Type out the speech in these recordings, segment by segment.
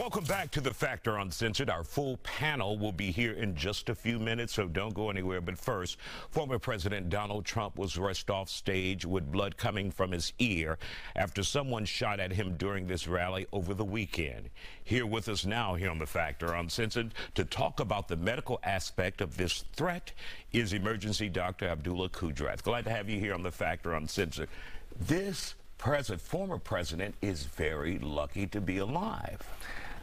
Welcome back to The Factor Uncensored. Our full panel will be here in just a few minutes, so don't go anywhere. But first, former President Donald Trump was rushed off stage with blood coming from his ear after someone shot at him during this rally over the weekend. Here with us now here on The Factor Uncensored to talk about the medical aspect of this threat is emergency Dr. Abdullah Kudrat. Glad to have you here on The Factor Uncensored. This former president is very lucky to be alive.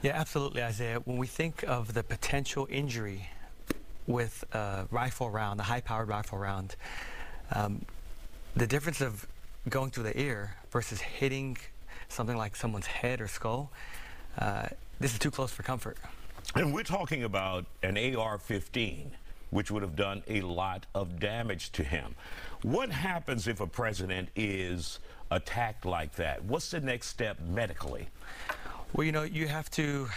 Yeah, absolutely, Isaiah. When we think of the potential injury with a rifle round, a high-powered rifle round, the difference of going through the ear versus hitting something like someone's head or skull, this is too close for comfort. And we're talking about an AR-15, which would have done a lot of damage to him. What happens if a president is attacked like that? What's the next step medically? Well, you know, you have to,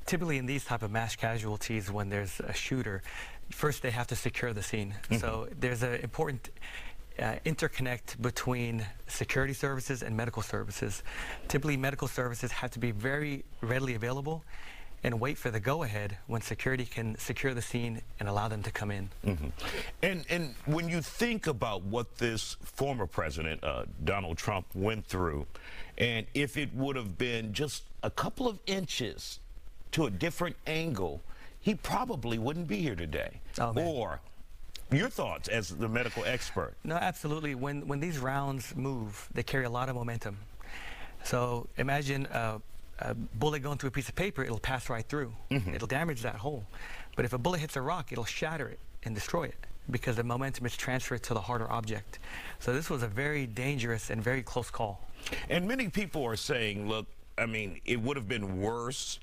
typically in these type of mass casualties, when there's a shooter, first they have to secure the scene. So there's an important interconnect between security services and medical services. Typically, medical services have to be very readily available and wait for the go-ahead when security can secure the scene and allow them to come in. And when you think about what this former president, Donald Trump, went through, and if it would have been just a couple of inches to a different angle, he probably wouldn't be here today. Or your thoughts as the medical expert? No, absolutely. When these rounds move, they carry a lot of momentum. So imagine a bullet going through a piece of paper, it'll pass right through. It'll damage that hole. But if a bullet hits a rock, it'll shatter it and destroy it because the momentum is transferred to the harder object. So this was a very dangerous and very close call. And many people are saying, look, I mean, it would have been worse.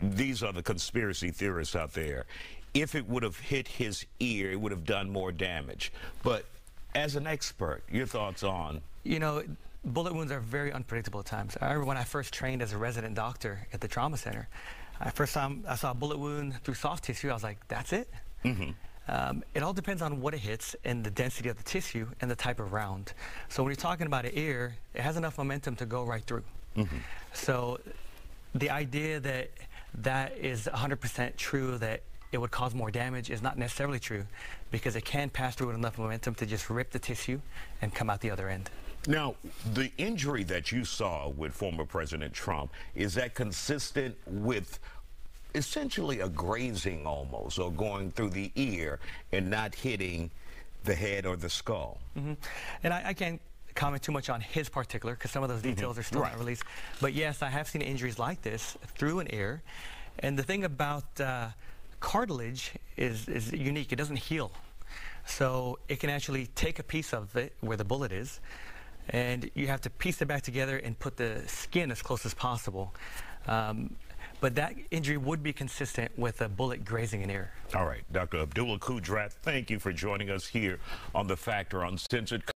These are the conspiracy theorists out there. If it would have hit his ear, it would have done more damage. But as an expert, your thoughts on? You know, bullet wounds are very unpredictable at times. I remember when I first trained as a resident doctor at the trauma center, first time I saw a bullet wound through soft tissue, I was like, that's it? It all depends on what it hits and the density of the tissue and the type of round. So when you're talking about an ear, it has enough momentum to go right through. So the idea that that is 100% true, that it would cause more damage, is not necessarily true, because it can pass through with enough momentum to just rip the tissue and come out the other end. Now, the injury that you saw with former President Trump, is that consistent with essentially a grazing almost, or going through the ear and not hitting the head or the skull? And I can't comment too much on his particular, because some of those details are still not released. But yes, I have seen injuries like this through an ear. And the thing about cartilage is unique. It doesn't heal. So it can actually take a piece of it where the bullet is, and you have to piece it back together and put the skin as close as possible. But that injury would be consistent with a bullet grazing an ear. All right, Dr. Abdullah Kudrat, thank you for joining us here on The Factor Uncensored.